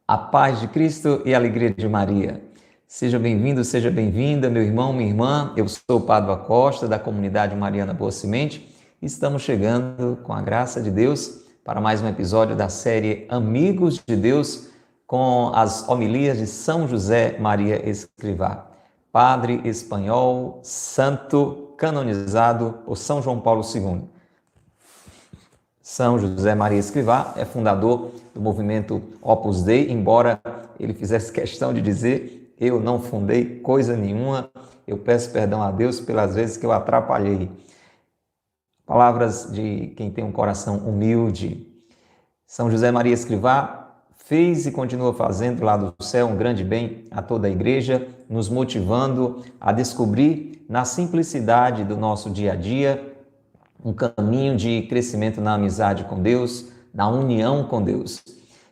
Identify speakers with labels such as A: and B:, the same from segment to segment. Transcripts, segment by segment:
A: A paz de Cristo e a alegria de Maria. Seja bem-vindo, seja bem-vinda, meu irmão, minha irmã. Eu sou o Padre Acosta, da comunidade Mariana Boa Semente. Estamos chegando, com a graça de Deus, para mais um episódio da série Amigos de Deus, com as homilias de São José Maria Escrivá, padre espanhol, santo, canonizado por São João Paulo II. São José Maria Escrivá é fundador do movimento Opus Dei, embora ele fizesse questão de dizer: eu não fundei coisa nenhuma, eu peço perdão a Deus pelas vezes que eu atrapalhei. Palavras de quem tem um coração humilde. São José Maria Escrivá fez e continua fazendo lá do céu um grande bem a toda a igreja, nos motivando a descobrir na simplicidade do nosso dia a dia um caminho de crescimento na amizade com Deus, na união com Deus.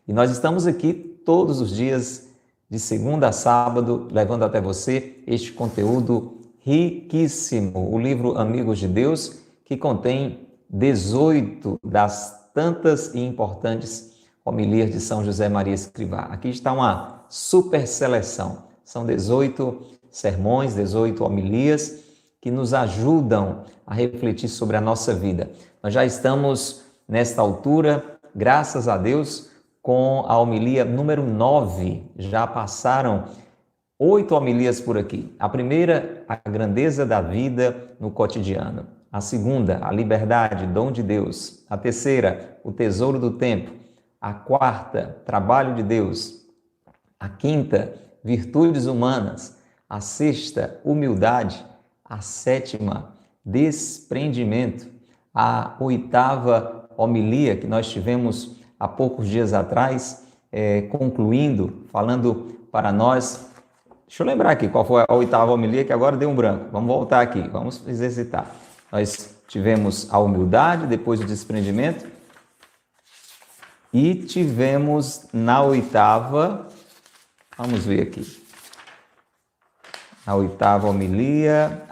A: E nós estamos aqui todos os dias, de segunda a sábado, levando até você este conteúdo riquíssimo, o livro Amigos de Deus, que contém 18 das tantas e importantes homilias de São José Maria Escrivá. Aqui está uma super seleção. São 18 sermões, 18 homilias que nos ajudam a refletir sobre a nossa vida. Nós já estamos, nesta altura, graças a Deus, com a homilia número 9. Já passaram 8 homilias por aqui. A primeira, a grandeza da vida no cotidiano. A segunda, a liberdade, dom de Deus. A terceira, o tesouro do tempo. A quarta, trabalho de Deus. A quinta, virtudes humanas. A sexta, humildade. A sétima, desprendimento. A oitava homilia que nós tivemos há poucos dias atrás, concluindo, falando para nós. Deixa eu lembrar aqui qual foi a oitava homilia, que agora deu um branco. Vamos voltar aqui, vamos exercitar. Nós tivemos a humildade, depois o desprendimento, e tivemos na oitava, vamos ver aqui, a oitava homilia,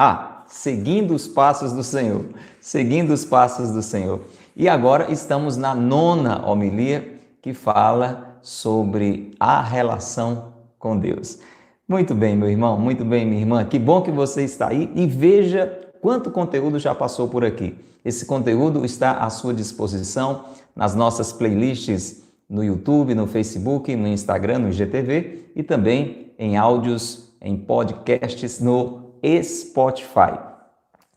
A: seguindo os passos do Senhor, seguindo os passos do Senhor. E agora estamos na nona homilia, que fala sobre a relação com Deus. Muito bem, meu irmão, muito bem, minha irmã, que bom que você está aí e veja quanto conteúdo já passou por aqui. Esse conteúdo está à sua disposição nas nossas playlists no YouTube, no Facebook, no Instagram, no IGTV e também em áudios, em podcasts no Spotify.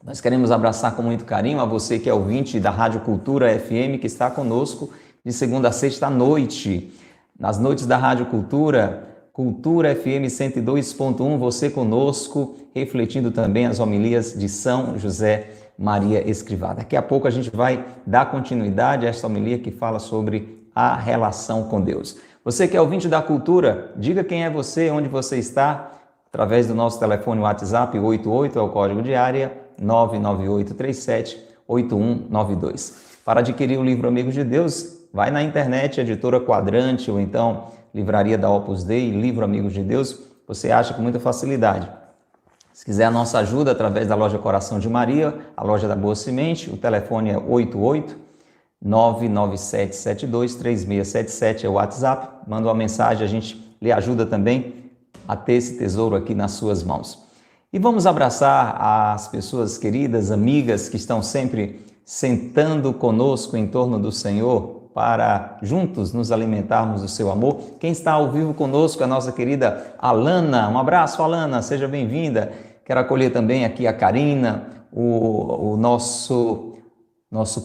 A: Nós queremos abraçar com muito carinho a você que é ouvinte da Rádio Cultura FM, que está conosco de segunda a sexta à noite. Nas noites da Rádio Cultura, Cultura FM 102.1, você conosco, refletindo também as homilias de São José Maria Escrivá. Daqui a pouco a gente vai dar continuidade a esta homilia que fala sobre a relação com Deus. Você que é ouvinte da Cultura, diga quem é você, onde você está, através do nosso telefone WhatsApp 88, é o código de área, 99837-8192. Para adquirir o livro Amigos de Deus, vai na internet, editora Quadrante, ou então livraria da Opus Dei, livro Amigos de Deus, você acha com muita facilidade. Se quiser a nossa ajuda, através da loja Coração de Maria, a loja da Boa Semente, o telefone é 88-99772-3677, é o WhatsApp, manda uma mensagem, a gente lhe ajuda também a ter esse tesouro aqui nas suas mãos. E vamos abraçar as pessoas queridas, amigas, que estão sempre sentando conosco em torno do Senhor para juntos nos alimentarmos do seu amor. Quem está ao vivo conosco é a nossa querida Alana. Um abraço, Alana, seja bem-vinda. Quero acolher também aqui a Karina, o nosso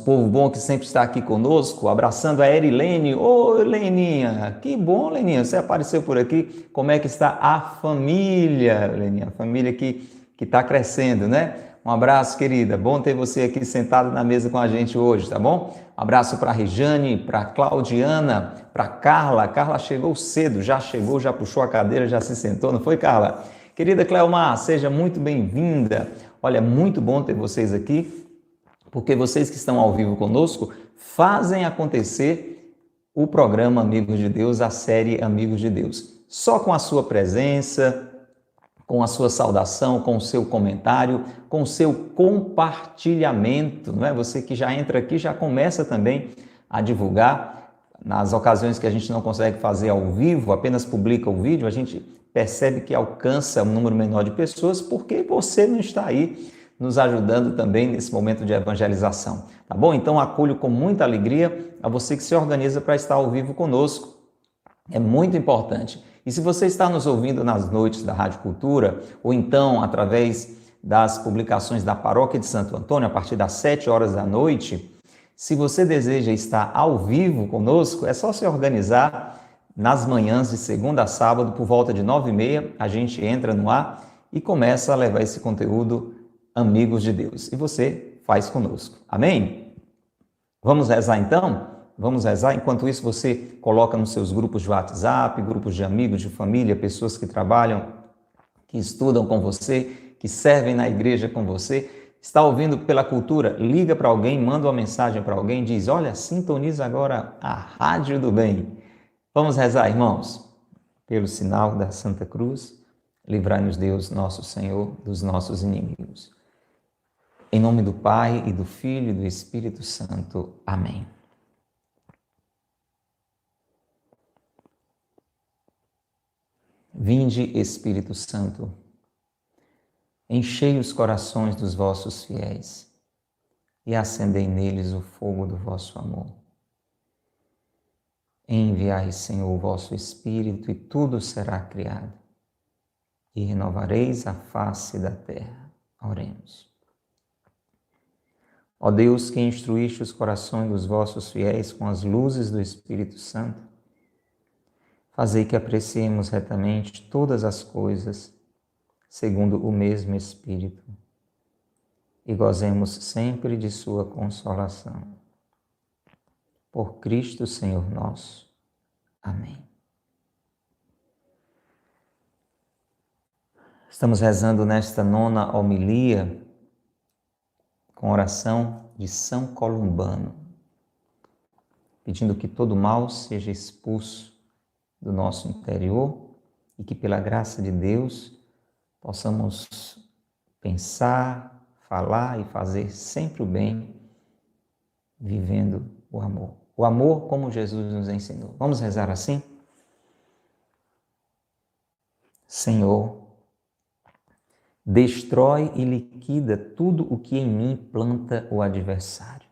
A: povo bom que sempre está aqui conosco, abraçando a Erilene. Ô, Leninha, que bom, Leninha, você apareceu por aqui. Como é que está a família, Leninha? A família que está crescendo, né? Um abraço, querida. Bom ter você aqui sentado na mesa com a gente hoje, tá bom? Um abraço para a Rejane, para a Claudiana, para a Carla. Carla chegou cedo, já chegou, já puxou a cadeira, já se sentou, não foi, Carla? Querida Cleomar, seja muito bem-vinda. Olha, muito bom ter vocês aqui, porque vocês que estão ao vivo conosco fazem acontecer o programa Amigos de Deus, a série Amigos de Deus. Só com a sua presença, com a sua saudação, com o seu comentário, com o seu compartilhamento, não é? Você que já entra aqui já começa também a divulgar nas ocasiões que a gente não consegue fazer ao vivo, apenas publica o vídeo, a gente percebe que alcança um número menor de pessoas porque você não está aí nos ajudando também nesse momento de evangelização, tá bom? Então acolho com muita alegria a você que se organiza para estar ao vivo conosco. É muito importante. E se você está nos ouvindo nas noites da Rádio Cultura, ou então através das publicações da Paróquia de Santo Antônio, a partir das 7 horas da noite, se você deseja estar ao vivo conosco, é só se organizar nas manhãs de segunda a sábado, por volta de 9h30, a gente entra no ar e começa a levar esse conteúdo amigos de Deus. E você faz conosco. Amém? Vamos rezar então? Vamos rezar. Enquanto isso, você coloca nos seus grupos de WhatsApp, grupos de amigos, de família, pessoas que trabalham, que estudam com você, que servem na igreja com você. Está ouvindo pela cultura? Liga para alguém, manda uma mensagem para alguém, diz, olha, sintoniza agora a Rádio do Bem. Vamos rezar, irmãos. Pelo sinal da Santa Cruz, livrai-nos Deus, nosso Senhor, dos nossos inimigos. Em nome do Pai, e do Filho, e do Espírito Santo. Amém. Vinde, Espírito Santo, enchei os corações dos vossos fiéis e acendei neles o fogo do vosso amor. Enviai, Senhor, o vosso Espírito, e tudo será criado, e renovareis a face da terra. Oremos. Ó Deus, que instruíste os corações dos vossos fiéis com as luzes do Espírito Santo, fazei que apreciemos retamente todas as coisas, segundo o mesmo Espírito, e gozemos sempre de sua consolação. Por Cristo, Senhor nosso. Amém. Estamos rezando nesta 9ª homilia com oração de São Columbano, pedindo que todo mal seja expulso do nosso interior e que, pela graça de Deus, possamos pensar, falar e fazer sempre o bem, vivendo o amor. O amor como Jesus nos ensinou. Vamos rezar assim? Senhor, destrói e liquida tudo o que em mim planta o adversário.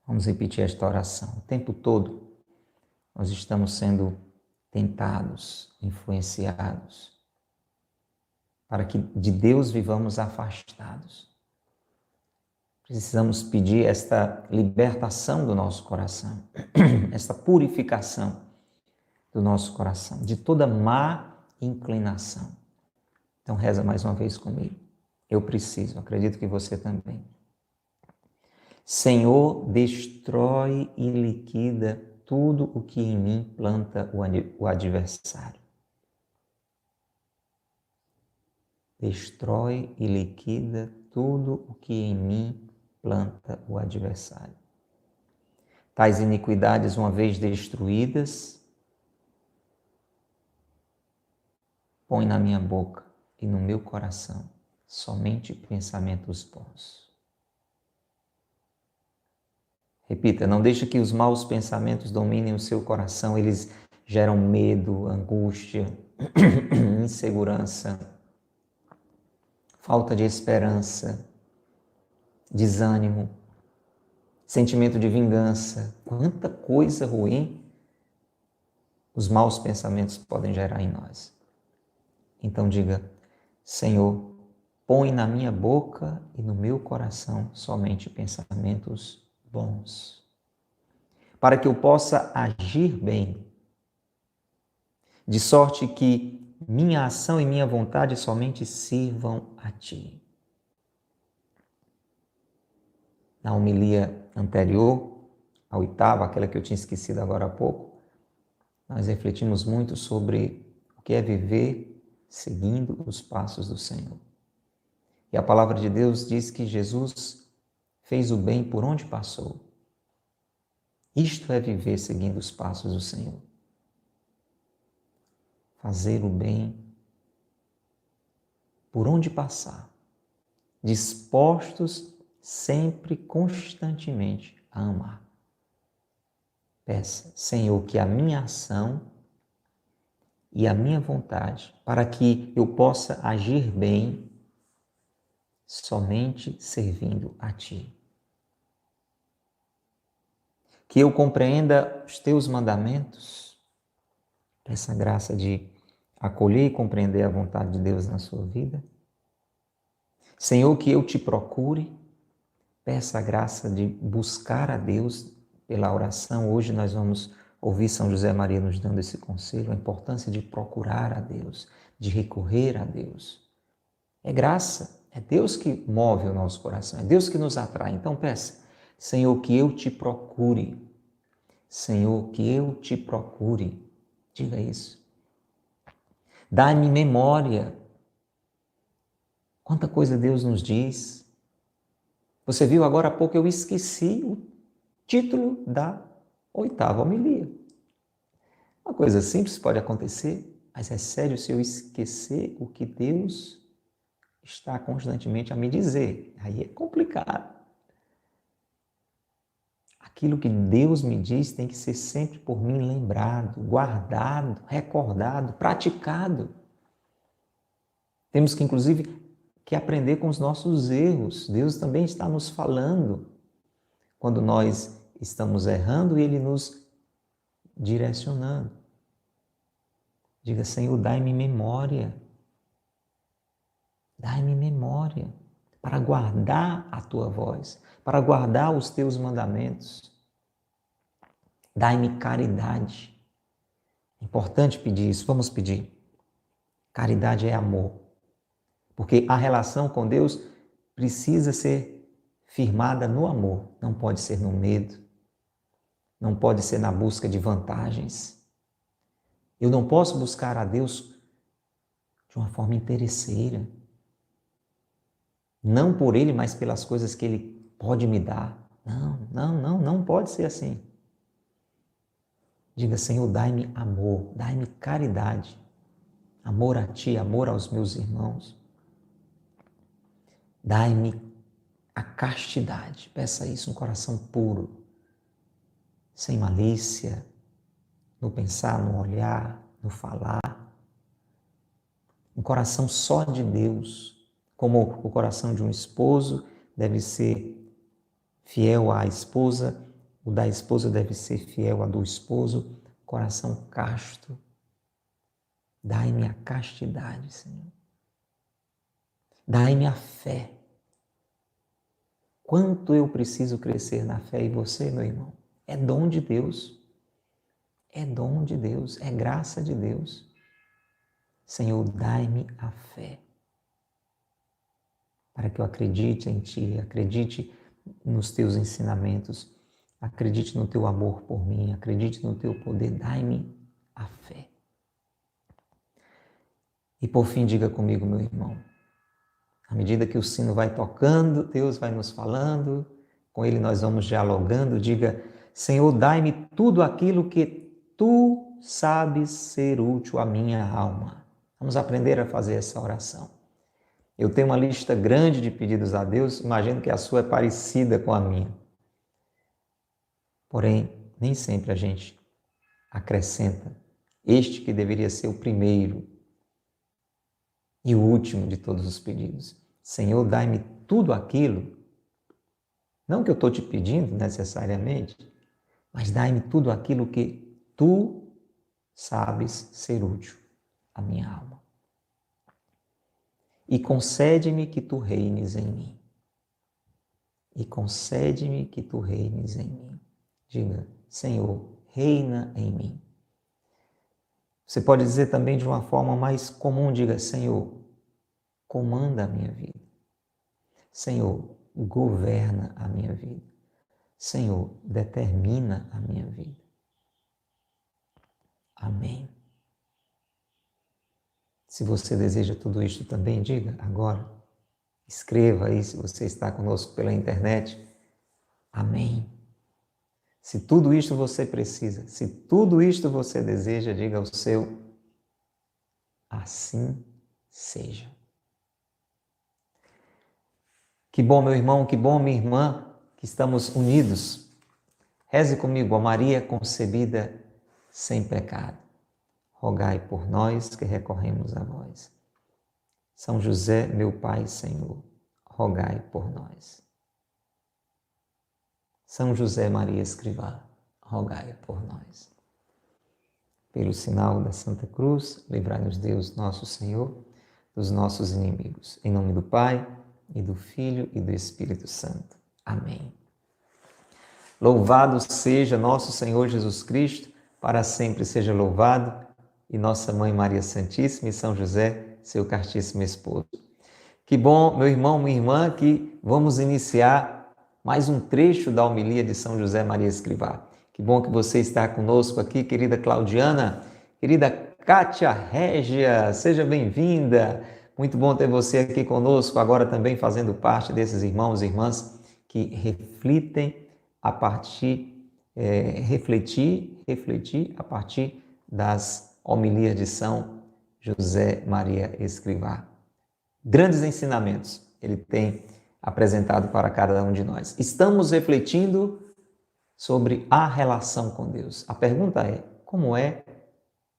A: Vamos repetir esta oração. O tempo todo nós estamos sendo tentados, influenciados, para que de Deus vivamos afastados. Precisamos pedir esta libertação do nosso coração, esta purificação do nosso coração, de toda má inclinação. Então reza mais uma vez comigo. Eu preciso, acredito que você também. Senhor, destrói e liquida tudo o que em mim planta o adversário. Destrói e liquida tudo o que em mim planta o adversário. Tais iniquidades, uma vez destruídas, põe na minha boca e no meu coração somente pensamentos bons. Repita, não deixe que os maus pensamentos dominem o seu coração, eles geram medo, angústia, insegurança, falta de esperança, desânimo, sentimento de vingança. Quanta coisa ruim os maus pensamentos podem gerar em nós. Então diga, Senhor, põe na minha boca e no meu coração somente pensamentos bons, para que eu possa agir bem, de sorte que minha ação e minha vontade somente sirvam a Ti. Na homilia anterior, a 8ª, aquela que eu tinha esquecido agora há pouco, nós refletimos muito sobre o que é viver seguindo os passos do Senhor. E a palavra de Deus diz que Jesus fez o bem por onde passou. Isto é viver seguindo os passos do Senhor. Fazer o bem por onde passar, dispostos sempre, constantemente a amar. Peça, Senhor, que a minha ação e a minha vontade, para que eu possa agir bem, somente servindo a Ti. Que eu compreenda os Teus mandamentos, peça a graça de acolher e compreender a vontade de Deus na sua vida. Senhor, que eu Te procure, peça a graça de buscar a Deus pela oração. Hoje nós vamos ouvir São José Maria nos dando esse conselho, a importância de procurar a Deus, de recorrer a Deus. É graça, é Deus que move o nosso coração, é Deus que nos atrai. Então peça, Senhor, que eu Te procure. Senhor, que eu Te procure. Diga isso. Dá-me memória. Quanta coisa Deus nos diz. Você viu agora há pouco, eu esqueci o título da 8ª homilia. Uma coisa simples pode acontecer, mas é sério se eu esquecer o que Deus está constantemente a me dizer. Aí é complicado. Aquilo que Deus me diz tem que ser sempre por mim lembrado, guardado, recordado, praticado. Temos que, inclusive, que aprender com os nossos erros. Deus também está nos falando quando nós estamos errando e Ele nos direcionando. Diga, Senhor, dai-me memória. Dai-me memória para guardar a Tua voz, para guardar os Teus mandamentos. Dai-me caridade. É importante pedir isso, vamos pedir. Caridade é amor. Porque a relação com Deus precisa ser firmada no amor, não pode ser no medo, não pode ser na busca de vantagens. Eu não posso buscar a Deus de uma forma interesseira. Não por Ele, mas pelas coisas que Ele pode me dar. Não pode ser assim. Diga, Senhor, dai-me amor, dai-me caridade, amor a Ti, amor aos meus irmãos. Dai-me a castidade, peça isso, um coração puro, sem malícia, no pensar, no olhar, no falar. Um coração só de Deus, como o coração de um esposo deve ser fiel à esposa, o da esposa deve ser fiel ao do esposo, coração casto. Dai-me a castidade, Senhor. Dai-me a fé. Quanto eu preciso crescer na fé, e você, meu irmão? É dom de Deus. É dom de Deus, é graça de Deus. Senhor, dai-me a fé. Para que eu acredite em Ti, acredite nos Teus ensinamentos, acredite no Teu amor por mim, acredite no Teu poder. Dai-me a fé. E por fim, diga comigo, meu irmão, à medida que o sino vai tocando, Deus vai nos falando, com Ele nós vamos dialogando, diga, Senhor, dai-me tudo aquilo que Tu sabes ser útil à minha alma. Vamos aprender a fazer essa oração. Eu tenho uma lista grande de pedidos a Deus, imagino que a sua é parecida com a minha. Porém, nem sempre a gente acrescenta este que deveria ser o primeiro e o último de todos os pedidos. Senhor, dai-me tudo aquilo, não que eu estou te pedindo necessariamente, mas dai-me tudo aquilo que Tu sabes ser útil à minha alma. E concede-me que Tu reines em mim. E concede-me que Tu reines em mim. Diga, Senhor, reina em mim. Você pode dizer também de uma forma mais comum, diga, Senhor, comanda a minha vida. Senhor, governa a minha vida. Senhor, determina a minha vida. Amém. Se você deseja tudo isto também, diga agora. Escreva aí se você está conosco pela internet. Amém. Se tudo isto você precisa, se tudo isto você deseja, diga ao seu, assim seja. Que bom, meu irmão, que bom, minha irmã, que estamos unidos, Reze comigo, ó Maria concebida sem pecado. Rogai por nós que recorremos a vós. São José, meu Pai e Senhor, rogai por nós. São José Maria Escrivá, rogai por nós. Pelo sinal da Santa Cruz, livrai-nos Deus, nosso Senhor, dos nossos inimigos. Em nome do Pai, e do Filho, e do Espírito Santo. Amém. Louvado seja nosso Senhor Jesus Cristo, para sempre seja louvado, e nossa Mãe Maria Santíssima e São José, seu castíssimo esposo. Que bom, meu irmão, minha irmã, que vamos iniciar mais um trecho da homilia de São José Maria Escrivá. Que bom que você está conosco aqui, querida Claudiana, querida Kátia Régia, seja bem-vinda. Muito bom ter você aqui conosco, agora também fazendo parte desses irmãos e irmãs que refletem a partir, refletir a partir das homilias de São José Maria Escrivá. Grandes ensinamentos ele tem apresentado para cada um de nós. Estamos refletindo sobre a relação com Deus. A pergunta é, como é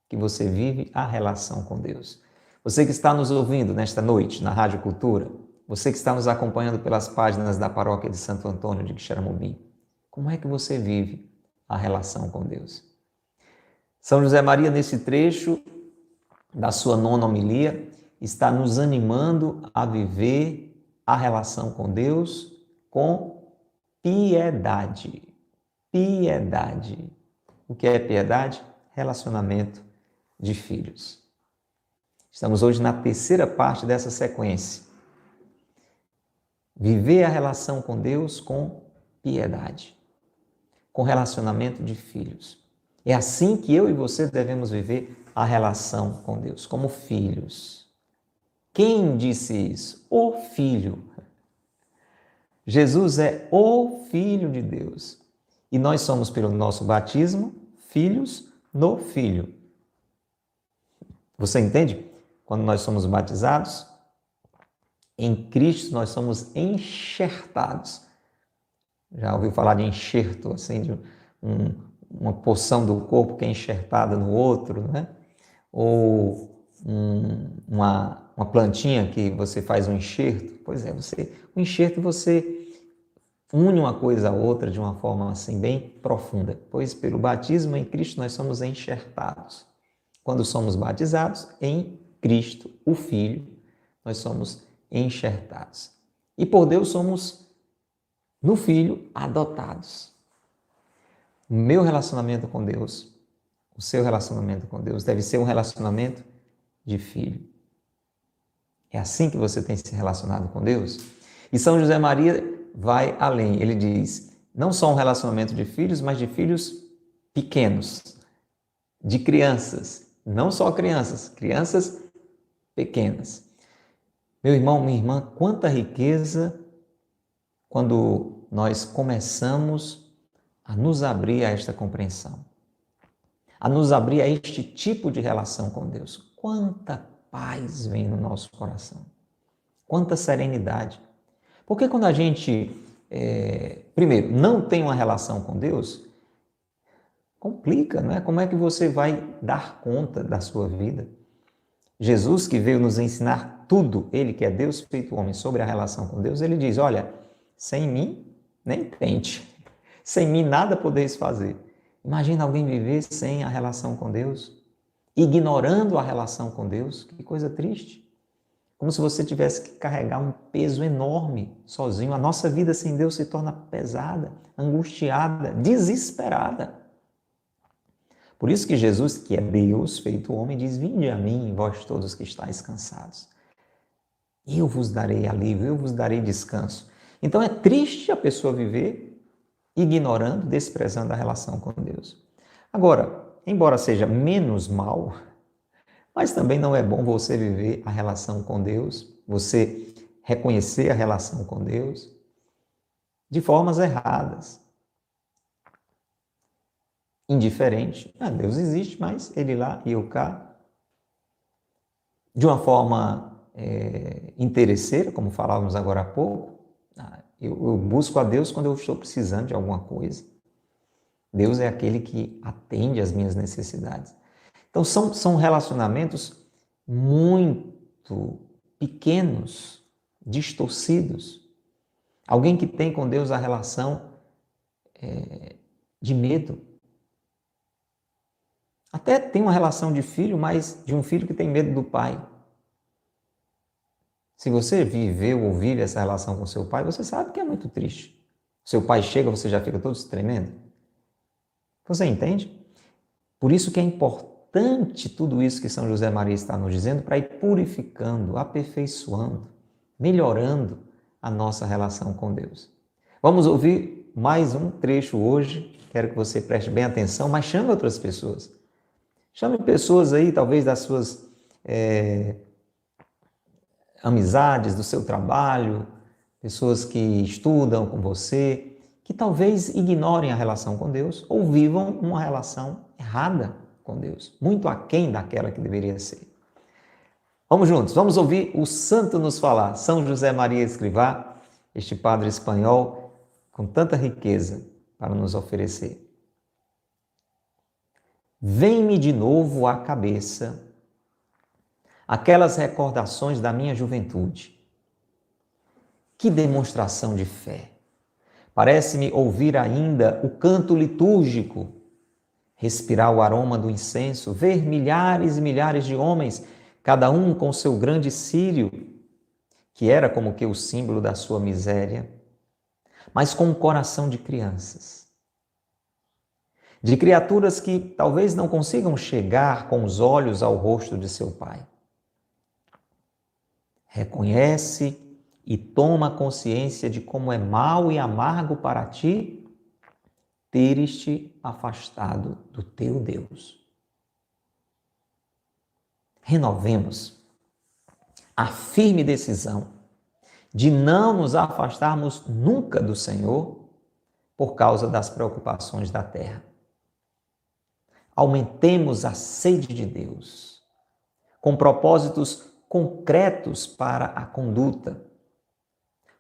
A: que você vive a relação com Deus? Você que está nos ouvindo nesta noite na Rádio Cultura, você que está nos acompanhando pelas páginas da Paróquia de Santo Antônio de Quixeramobim, como é que você vive a relação com Deus? São José Maria, nesse trecho da sua nona homilia, está nos animando a viver a relação com Deus com piedade. Piedade. O que é piedade? Relacionamento de filhos. Estamos hoje na terceira parte dessa sequência. Viver a relação com Deus com piedade, com relacionamento de filhos. É assim que eu e você devemos viver a relação com Deus, como filhos. Quem disse isso? O Filho. Jesus é o Filho de Deus. E nós somos, pelo nosso batismo, filhos no Filho. Você entende? Quando nós somos batizados, em Cristo nós somos enxertados. Já ouviu falar de enxerto, assim, de uma porção do corpo que é enxertada no outro, né? Ou uma plantinha que você faz um enxerto. Pois é, o enxerto você une uma coisa a outra de uma forma assim bem profunda. Pois pelo batismo em Cristo nós somos enxertados. Quando somos batizados em Cristo, o Filho, nós somos enxertados. E por Deus somos, no Filho, adotados. O meu relacionamento com Deus, o seu relacionamento com Deus deve ser um relacionamento de filho. É assim que você tem se relacionado com Deus? E São José Maria vai além. Ele diz, não só um relacionamento de filhos, mas de filhos pequenos, de crianças. Não só crianças, crianças pequenas. Meu irmão, minha irmã, quanta riqueza quando nós começamos a nos abrir a esta compreensão, a nos abrir a este tipo de relação com Deus. Quanta paz vem no nosso coração, quanta serenidade. Porque quando a gente, primeiro, não tem uma relação com Deus, complica, não é? Como é que você vai dar conta da sua vida? Jesus, que veio nos ensinar tudo, ele que é Deus feito homem, sobre a relação com Deus, ele diz, olha, sem mim, nem tente. Sem mim nada podeis fazer. Imagina alguém viver sem a relação com Deus, ignorando a relação com Deus. Que coisa triste. Como se você tivesse que carregar um peso enorme sozinho. A nossa vida sem Deus se torna pesada, angustiada, desesperada. Por isso que Jesus, que é Deus feito homem, diz, vinde a mim, vós todos que estáis cansados. Eu vos darei alívio, eu vos darei descanso. Então é triste a pessoa viver ignorando, desprezando a relação com Deus. Agora, embora seja menos mal, mas também não é bom você viver a relação com Deus, você reconhecer a relação com Deus de formas erradas. Indiferente. Deus existe, mas ele lá e eu cá. De uma forma interesseira, como falávamos agora há pouco. Eu busco a Deus quando eu estou precisando de alguma coisa. Deus é aquele que atende às minhas necessidades. Então, são relacionamentos muito pequenos, distorcidos. Alguém que tem com Deus a relação de medo. Até tem uma relação de filho, mas de um filho que tem medo do pai. Se você viveu ou vive essa relação com seu pai, você sabe que é muito triste. Seu pai chega, você já fica todo tremendo. Você entende? Por isso que é importante tudo isso que São José Maria está nos dizendo para ir purificando, aperfeiçoando, melhorando a nossa relação com Deus. Vamos ouvir mais um trecho hoje. Quero que você preste bem atenção, mas chame outras pessoas. Chame pessoas aí, talvez das suas amizades, do seu trabalho, pessoas que estudam com você, que talvez ignorem a relação com Deus ou vivam uma relação errada com Deus, muito aquém daquela que deveria ser. Vamos juntos, vamos ouvir o santo nos falar. São José Maria Escrivá, este padre espanhol com tanta riqueza para nos oferecer. Vem-me de novo à cabeça aquelas recordações da minha juventude. Que demonstração de fé! Parece-me ouvir ainda o canto litúrgico, respirar o aroma do incenso, ver milhares e milhares de homens, cada um com seu grande círio, que era como que o símbolo da sua miséria, mas com um coração de crianças. De criaturas que talvez não consigam chegar com os olhos ao rosto de seu pai. Reconhece e toma consciência de como é mau e amargo para ti teres-te afastado do teu Deus. Renovemos a firme decisão de não nos afastarmos nunca do Senhor por causa das preocupações da terra. Aumentemos a sede de Deus, com propósitos concretos para a conduta,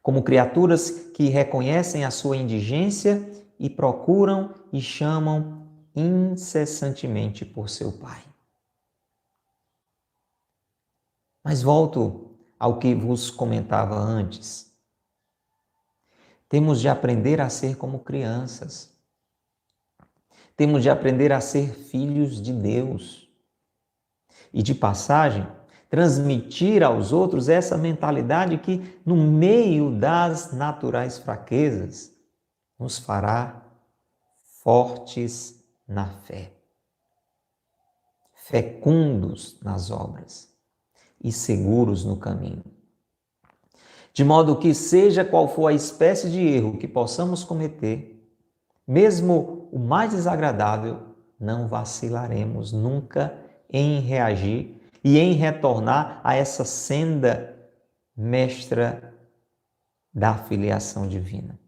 A: como criaturas que reconhecem a sua indigência e procuram e chamam incessantemente por seu Pai. Mas volto ao que vos comentava antes. Temos de aprender a ser como crianças. Temos de aprender a ser filhos de Deus. E de passagem, transmitir aos outros essa mentalidade que, no meio das naturais fraquezas, nos fará fortes na fé, fecundos nas obras e seguros no caminho. De modo que, seja qual for a espécie de erro que possamos cometer, mesmo o mais desagradável, não vacilaremos nunca em reagir e em retornar a essa senda mestra da filiação divina,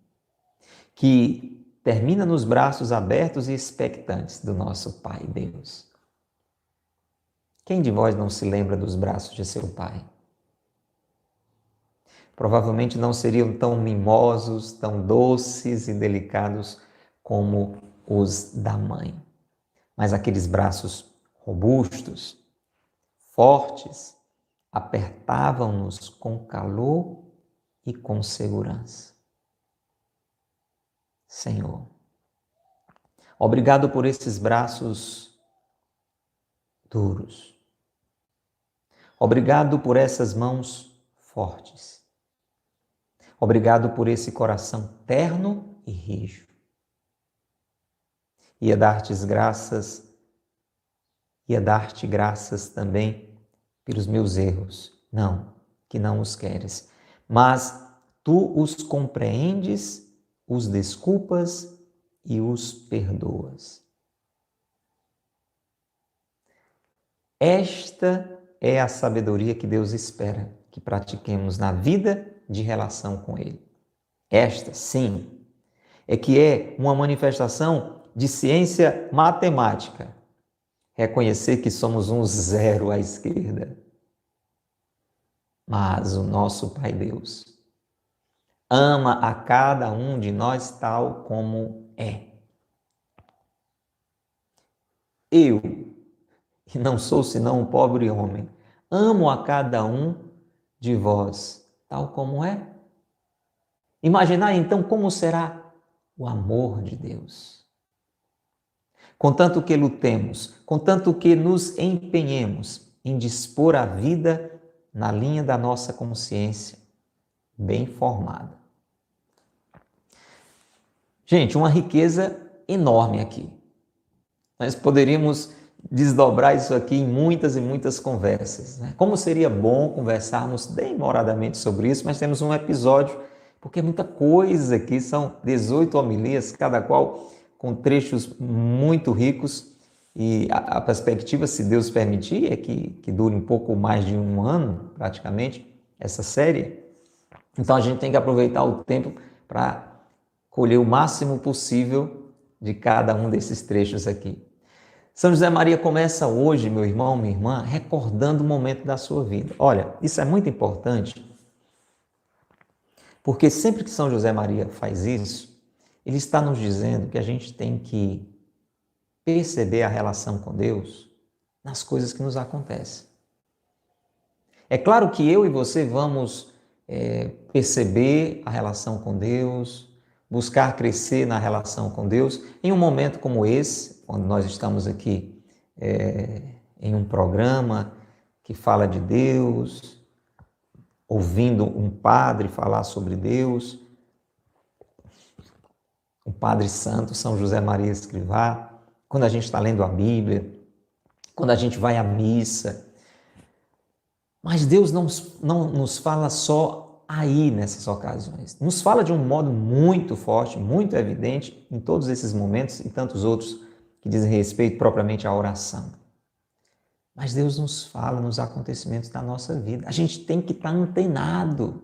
A: que termina nos braços abertos e expectantes do nosso Pai Deus. Quem de vós não se lembra dos braços de seu Pai? Provavelmente não seriam tão mimosos, tão doces e delicados como os da mãe, mas aqueles braços robustos, fortes, apertavam-nos com calor e com segurança. Senhor, obrigado por esses braços duros. Obrigado por essas mãos fortes. Obrigado por esse coração terno e rijo. Ia dar-te graças também pelos meus erros. Não, que não os queres. Mas tu os compreendes, os desculpas e os perdoas. Esta é a sabedoria que Deus espera que pratiquemos na vida de relação com Ele. Esta, sim, é uma manifestação de ciência matemática. Reconhecer que somos um zero à esquerda. Mas o nosso Pai Deus ama a cada um de nós tal como é. eu, que não sou senão um pobre homem, amo a cada um de vós, tal como é? Imaginar então como será o amor de Deus. Contanto que lutemos, contanto que nos empenhemos em dispor a vida na linha da nossa consciência, bem formada. Gente, uma riqueza enorme aqui. Nós poderíamos desdobrar isso aqui em muitas e muitas conversas, né? Como seria bom conversarmos demoradamente sobre isso, mas temos um episódio, porque é muita coisa aqui, são 18 homilias, cada qual com trechos muito ricos, e a perspectiva, se Deus permitir, é que dure um pouco mais de um ano, praticamente, essa série. Então a gente tem que aproveitar o tempo para colher o máximo possível de cada um desses trechos aqui. São José Maria começa hoje, meu irmão, minha irmã, recordando o momento da sua vida. Olha, isso é muito importante, porque sempre que São José Maria faz isso, ele está nos dizendo que a gente tem que perceber a relação com Deus nas coisas que nos acontecem. É claro que eu e você vamos perceber a relação com Deus, buscar crescer na relação com Deus em um momento como esse, quando nós estamos aqui em um programa que fala de Deus, ouvindo um padre falar sobre Deus, um padre santo, São José Maria Escrivá, quando a gente está lendo a Bíblia, quando a gente vai à missa. Mas Deus não nos fala só aí nessas ocasiões. Nos fala de um modo muito forte, muito evidente em todos esses momentos e tantos outros que dizem respeito propriamente à oração. Mas Deus nos fala nos acontecimentos da nossa vida. A gente tem que estar antenado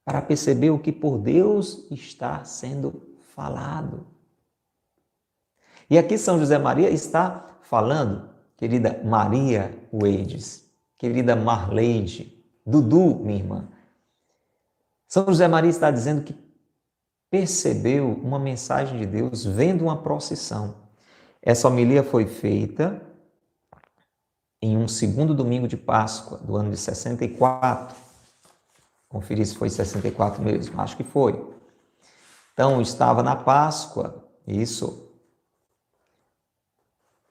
A: para perceber o que por Deus está sendo falado. E aqui São José Maria está falando, querida Maria Weides, querida Marleide, Dudu, minha irmã. São José Maria está dizendo que percebeu uma mensagem de Deus vendo uma procissão. Essa homilia foi feita em um segundo domingo de Páscoa, do ano de 64. Conferir se foi 64 mesmo, acho que foi. Então, estava na Páscoa, isso.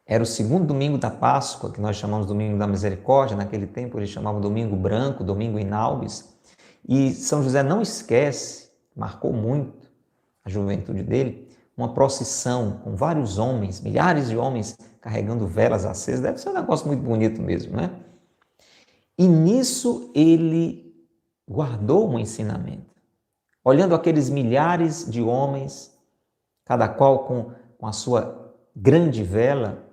A: Era o segundo domingo da Páscoa, que nós chamamos Domingo da Misericórdia. Naquele tempo eles chamavam Domingo Branco, Domingo in Albis. E São José não esquece, marcou muito a juventude dele, uma procissão com vários homens, milhares de homens carregando velas acesas. Deve ser um negócio muito bonito mesmo, né? E nisso ele guardou um ensinamento. Olhando aqueles milhares de homens, cada qual com a sua grande vela,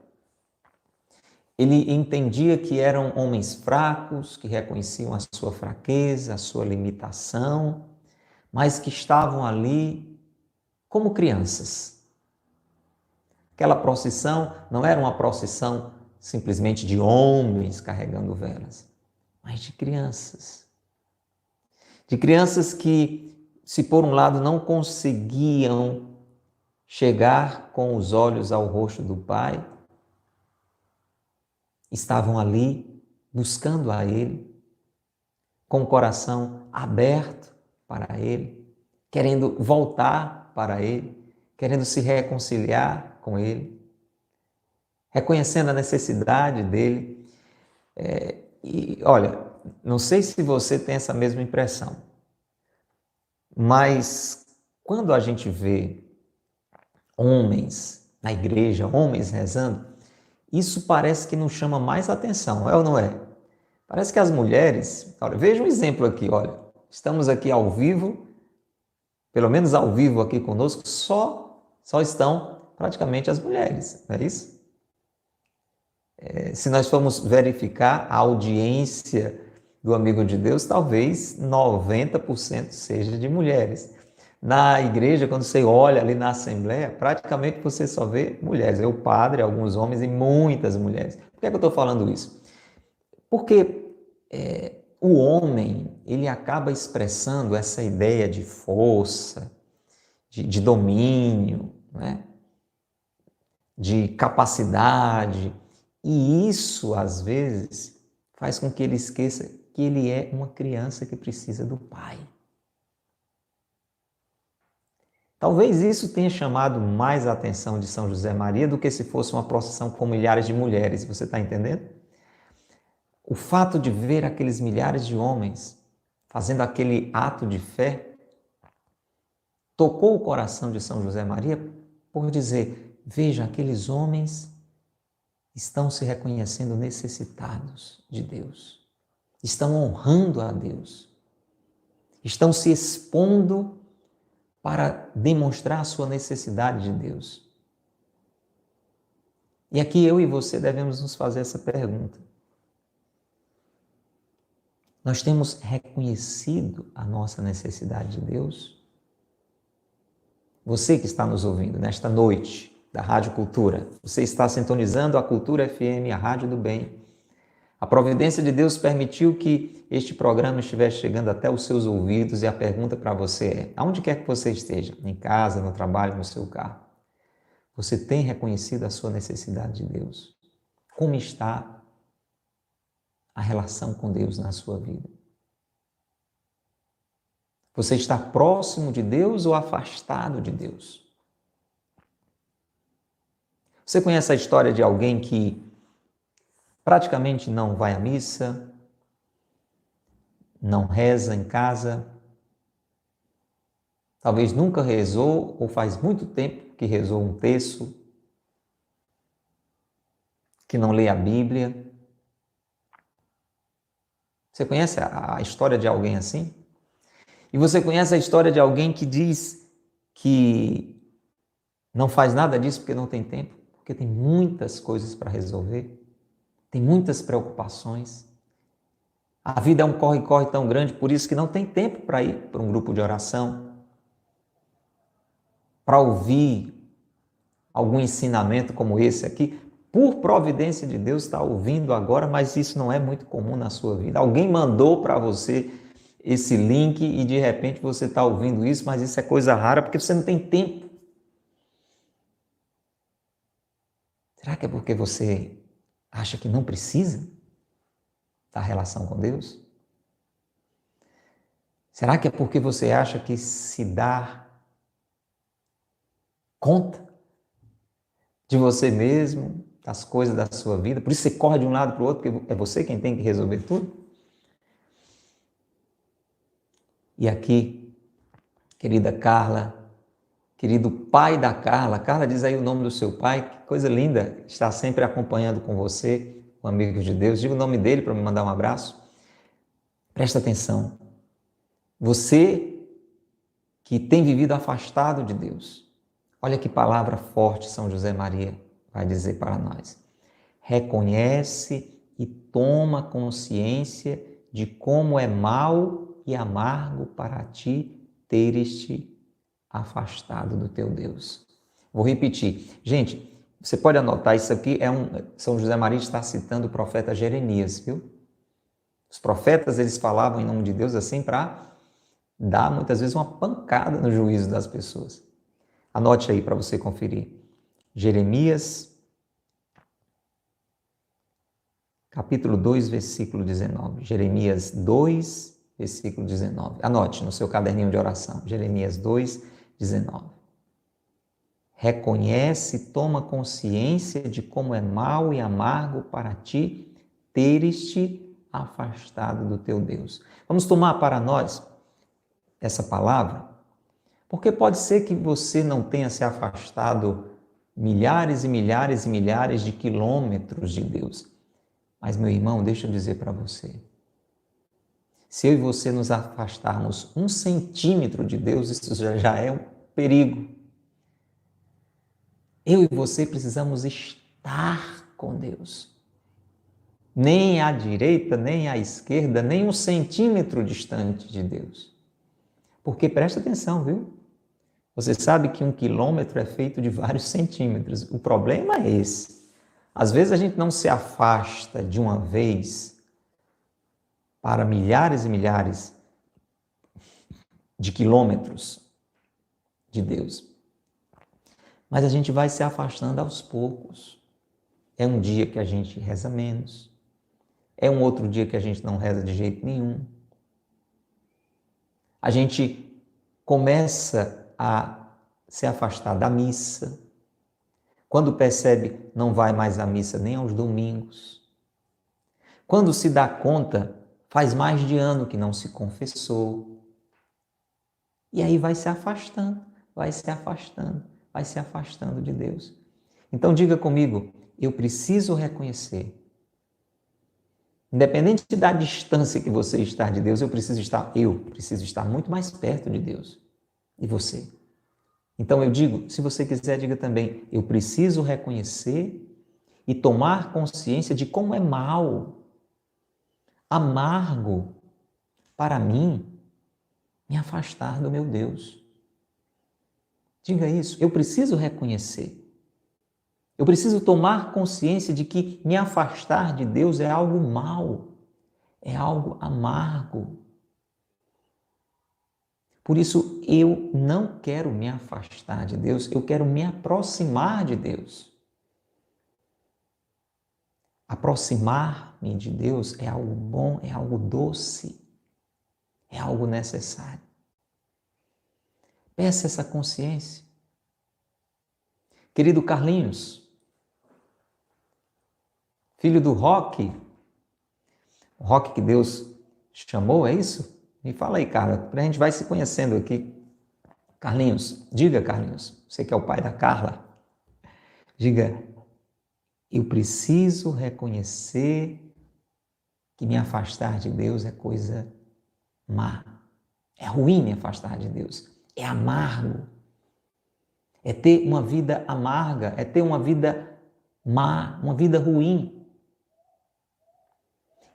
A: ele entendia que eram homens fracos, que reconheciam a sua fraqueza, a sua limitação, mas que estavam ali como crianças. Aquela procissão não era uma procissão simplesmente de homens carregando velas, mas de crianças. De crianças que, se por um lado não conseguiam chegar com os olhos ao rosto do Pai, estavam ali buscando a Ele, com o coração aberto para Ele, querendo voltar para Ele, querendo se reconciliar com Ele, reconhecendo a necessidade dEle. E olha, não sei se você tem essa mesma impressão, mas quando a gente vê homens na igreja, homens rezando, isso parece que nos chama mais atenção, é ou não é? Parece que as mulheres, olha, veja um exemplo aqui, olha, estamos aqui ao vivo, pelo menos ao vivo aqui conosco, só estão praticamente as mulheres, não é isso? Se nós formos verificar a audiência do Amigo de Deus, talvez 90% seja de mulheres. Na igreja, quando você olha ali na assembleia, praticamente você só vê mulheres. O padre, alguns homens e muitas mulheres. Por que eu estou falando isso? Porque o homem, ele acaba expressando essa ideia de força, de domínio, né? de capacidade. E isso, às vezes, faz com que ele esqueça que ele é uma criança que precisa do pai. Talvez isso tenha chamado mais a atenção de São José Maria do que se fosse uma procissão com milhares de mulheres, você está entendendo? O fato de ver aqueles milhares de homens fazendo aquele ato de fé tocou o coração de São José Maria por dizer: veja, aqueles homens estão se reconhecendo necessitados de Deus, estão honrando a Deus, estão se expondo para demonstrar a sua necessidade de Deus. E aqui eu e você devemos nos fazer essa pergunta. Nós temos reconhecido a nossa necessidade de Deus? Você que está nos ouvindo nesta noite da Rádio Cultura, você está sintonizando a Cultura FM, a Rádio do Bem. A providência de Deus permitiu que este programa estivesse chegando até os seus ouvidos e a pergunta para você é: aonde quer que você esteja, em casa, no trabalho, no seu carro, você tem reconhecido a sua necessidade de Deus? Como está a relação com Deus na sua vida? Você está próximo de Deus ou afastado de Deus? Você conhece a história de alguém que praticamente não vai à missa, não reza em casa, talvez nunca rezou ou faz muito tempo que rezou um terço, que não lê a Bíblia? Você conhece a história de alguém assim? E você conhece a história de alguém que diz que não faz nada disso porque não tem tempo, porque tem muitas coisas para resolver, tem muitas preocupações. A vida é um corre-corre tão grande, por isso que não tem tempo para ir para um grupo de oração, para ouvir algum ensinamento como esse aqui. Por providência de Deus, está ouvindo agora, mas isso não é muito comum na sua vida. Alguém mandou para você esse link e de repente você está ouvindo isso, mas isso é coisa rara porque você não tem tempo. Será que é porque você acha que não precisa da relação com Deus? Será que é porque você acha que se dá conta de você mesmo, das coisas da sua vida? Por isso você corre de um lado para o outro, porque é você quem tem que resolver tudo? E aqui, querida Carla, querido pai da Carla, Carla, diz aí o nome do seu pai, que coisa linda, está sempre acompanhando com você, um amigo de Deus. Diga o nome dele para me mandar um abraço. Presta atenção. Você que tem vivido afastado de Deus, olha que palavra forte São José Maria vai dizer para nós. Reconhece e toma consciência de como é mau e amargo para ti teres-te afastado do teu Deus. Vou repetir. Gente, você pode anotar, isso aqui São José Maria está citando o profeta Jeremias, viu? Os profetas, eles falavam em nome de Deus assim para dar muitas vezes uma pancada no juízo das pessoas. Anote aí para você conferir. Jeremias, capítulo 2, versículo 19. Jeremias 2, versículo 19. Anote no seu caderninho de oração. Jeremias 2, 19. Reconhece e toma consciência de como é mau e amargo para ti teres-te afastado do teu Deus. Vamos tomar para nós essa palavra, porque pode ser que você não tenha se afastado milhares e milhares e milhares de quilômetros de Deus. Mas, meu irmão, deixa eu dizer para você, se eu e você nos afastarmos 1 centímetro de Deus, isso já é um perigo. Eu e você precisamos estar com Deus. Nem à direita, nem à esquerda, nem 1 centímetro distante de Deus. Porque presta atenção, viu? Você sabe que 1 quilômetro é feito de vários centímetros. O problema é esse. Às vezes a gente não se afasta de uma vez para milhares e milhares de quilômetros de Deus. Mas a gente vai se afastando aos poucos. É um dia que a gente reza menos. É um outro dia que a gente não reza de jeito nenhum. A gente começa a se afastar da missa. Quando percebe, não vai mais à missa nem aos domingos. Quando se dá conta, faz mais de ano que não se confessou. E aí vai se afastando, vai se afastando, vai se afastando de Deus. Então diga comigo, eu preciso reconhecer. Independente da distância que você está de Deus, eu preciso estar muito mais perto de Deus. E você? Então eu digo, se você quiser, diga também, eu preciso reconhecer e tomar consciência de como é mal, amargo para mim me afastar do meu Deus. Diga isso, eu preciso reconhecer. Eu preciso tomar consciência de que me afastar de Deus é algo mal, é algo amargo. Por isso, eu não quero me afastar de Deus, eu quero me aproximar de Deus. Aproximar-me de Deus é algo bom, é algo doce, é algo necessário. Peça essa consciência. Querido Carlinhos, filho do Roque, o Roque que Deus chamou, é isso? Me fala aí, Carla, a gente vai se conhecendo aqui. Carlinhos, diga, Carlinhos, você que é o pai da Carla, diga, eu preciso reconhecer que me afastar de Deus é coisa má. É ruim me afastar de Deus. É amargo. É ter uma vida amarga, é ter uma vida má, uma vida ruim.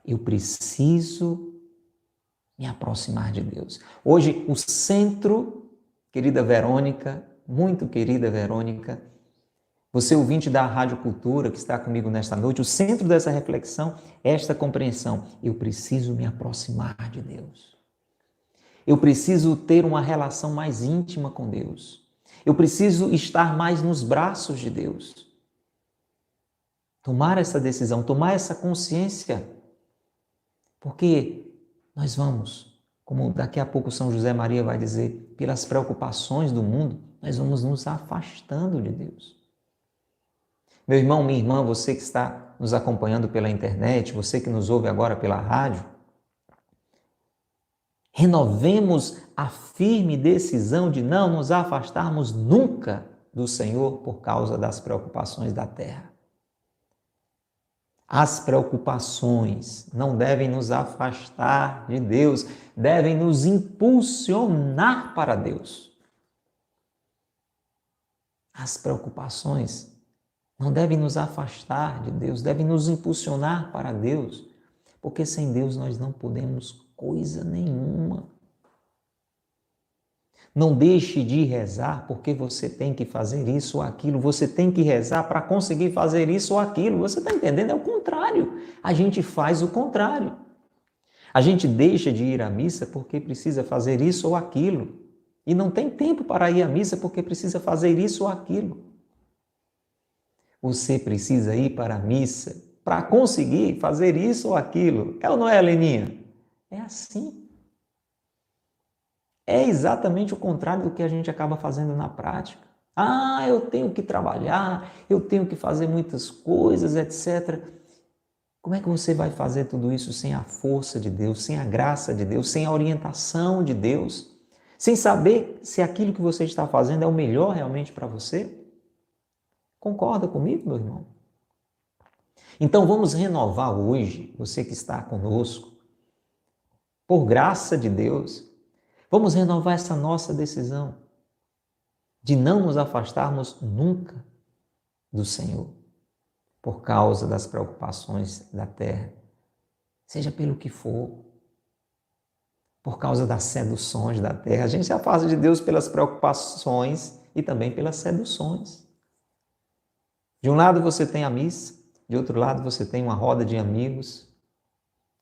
A: Eu preciso me aproximar de Deus. Hoje, o centro, querida Verônica, muito querida Verônica, você ouvinte da Rádio Cultura que está comigo nesta noite, o centro dessa reflexão é esta compreensão. Eu preciso me aproximar de Deus. Eu preciso ter uma relação mais íntima com Deus. Eu preciso estar mais nos braços de Deus. Tomar essa decisão, tomar essa consciência. Porque nós vamos, como daqui a pouco São José Maria vai dizer, pelas preocupações do mundo, nós vamos nos afastando de Deus. Meu irmão, minha irmã, você que está nos acompanhando pela internet, você que nos ouve agora pela rádio, renovemos a firme decisão de não nos afastarmos nunca do Senhor por causa das preocupações da terra. As preocupações não devem nos afastar de Deus, devem nos impulsionar para Deus. As preocupações não devem nos afastar de Deus, devem nos impulsionar para Deus, porque sem Deus nós não podemos coisa nenhuma. Não deixe de rezar porque você tem que fazer isso ou aquilo, você tem que rezar para conseguir fazer isso ou aquilo. Você está entendendo? É o contrário. A gente faz o contrário. A gente deixa de ir à missa porque precisa fazer isso ou aquilo. E não tem tempo para ir à missa porque precisa fazer isso ou aquilo. Você precisa ir para a missa para conseguir fazer isso ou aquilo. É ou não é, Leninha? É assim. É exatamente o contrário do que a gente acaba fazendo na prática. Ah, eu tenho que trabalhar, eu tenho que fazer muitas coisas, etc. Como é que você vai fazer tudo isso sem a força de Deus, sem a graça de Deus, sem a orientação de Deus? Sem saber se aquilo que você está fazendo é o melhor realmente para você? Concorda comigo, meu irmão? Então vamos renovar hoje, você que está conosco, por graça de Deus, vamos renovar essa nossa decisão de não nos afastarmos nunca do Senhor por causa das preocupações da terra, seja pelo que for, por causa das seduções da terra. A gente se afasta de Deus pelas preocupações e também pelas seduções. De um lado você tem a missa, de outro lado você tem uma roda de amigos,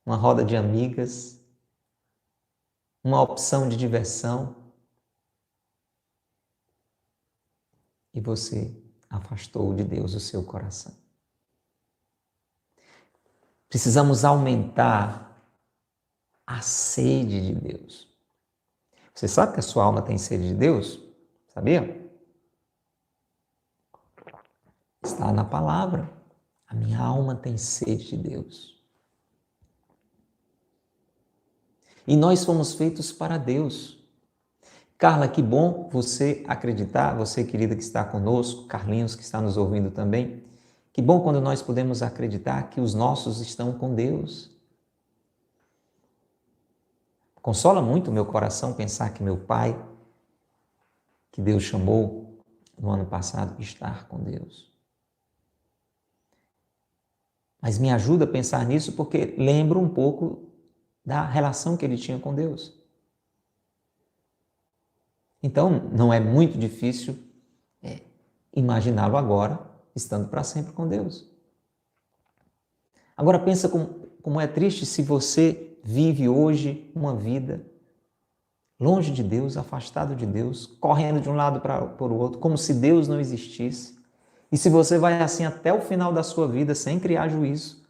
A: uma roda de amigas, uma opção de diversão. e você afastou de Deus o seu coração. Precisamos aumentar a sede de Deus. Você sabe que a sua alma tem sede de Deus? Sabia? Está na palavra. A minha alma tem sede de Deus. E nós fomos feitos para Deus. Carla, que bom você acreditar, você querida que está conosco, Carlinhos que está nos ouvindo também. Que bom quando nós podemos acreditar que os nossos estão com Deus. Consola muito o meu coração pensar que meu pai, que Deus chamou no ano passado, está com Deus. Mas me ajuda a pensar nisso porque lembro um pouco da relação que ele tinha com Deus. Então, não é muito difícil imaginá-lo agora, estando para sempre com Deus. Agora pensa como é triste se você vive hoje uma vida longe de Deus, afastado de Deus, correndo de um lado para o outro, como se Deus não existisse. E se você vai assim até o final da sua vida, sem criar juízo,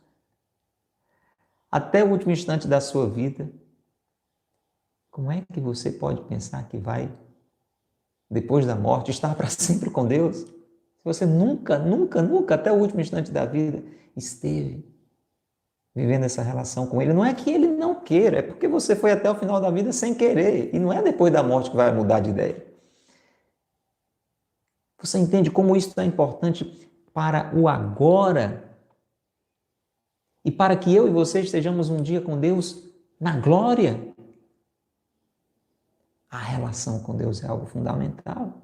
A: até o último instante da sua vida, como é que você pode pensar que vai, depois da morte, estar para sempre com Deus? Se você nunca, até o último instante da vida, esteve vivendo essa relação com Ele. Não é que Ele não queira, é porque você foi até o final da vida sem querer. E não é depois da morte que vai mudar de ideia. Você entende como isso é importante para o agora? E para que eu e você estejamos um dia com Deus na glória? A relação com Deus é algo fundamental.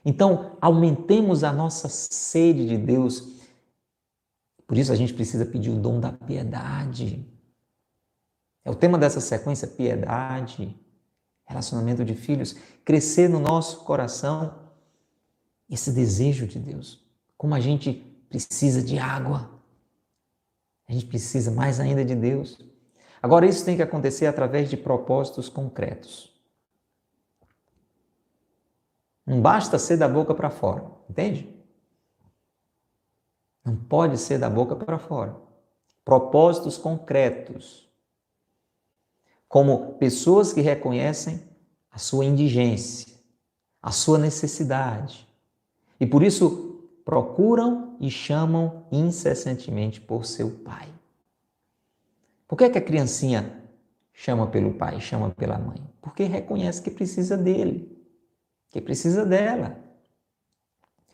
A: Então, aumentemos a nossa sede de Deus. Por isso a gente precisa pedir o dom da piedade. É o tema dessa sequência, piedade, relacionamento de filhos, crescer no nosso coração esse desejo de Deus. Como a gente precisa de água, a gente precisa mais ainda de Deus. Agora, isso tem que acontecer através de propósitos concretos. Não basta ser da boca para fora, entende? Não pode ser da boca para fora. Propósitos concretos. Como pessoas que reconhecem a sua indigência, a sua necessidade. E por isso procuram e chamam incessantemente por seu pai. Por que a criancinha chama pelo pai, chama pela mãe? Porque reconhece que precisa dele, que precisa dela.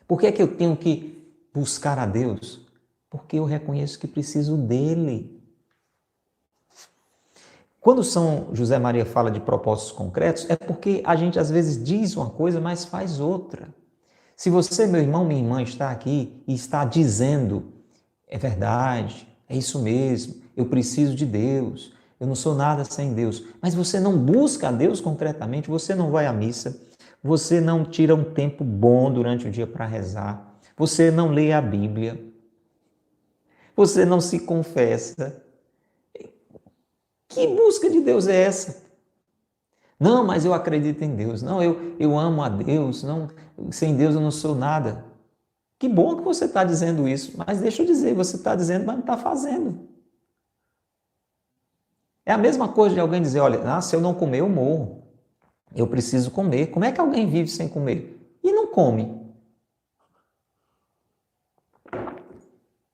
A: Por que eu tenho que buscar a Deus? Porque eu reconheço que preciso dele. Quando São José Maria fala de propósitos concretos, é porque a gente às vezes diz uma coisa, mas faz outra. Se você, meu irmão, minha irmã, está aqui e está dizendo, é verdade, é isso mesmo, eu preciso de Deus, eu não sou nada sem Deus, mas você não busca a Deus concretamente, você não vai à missa, você não tira um tempo bom durante o dia para rezar, você não lê a Bíblia, você não se confessa. Que busca de Deus é essa? Não, mas eu acredito em Deus. Não, eu amo a Deus. Não, sem Deus eu não sou nada. Que bom que você está dizendo isso, mas deixa eu dizer, você está dizendo, mas não está fazendo. É a mesma coisa de alguém dizer, olha, se eu não comer, eu morro. Eu preciso comer. Como é que alguém vive sem comer? E não come.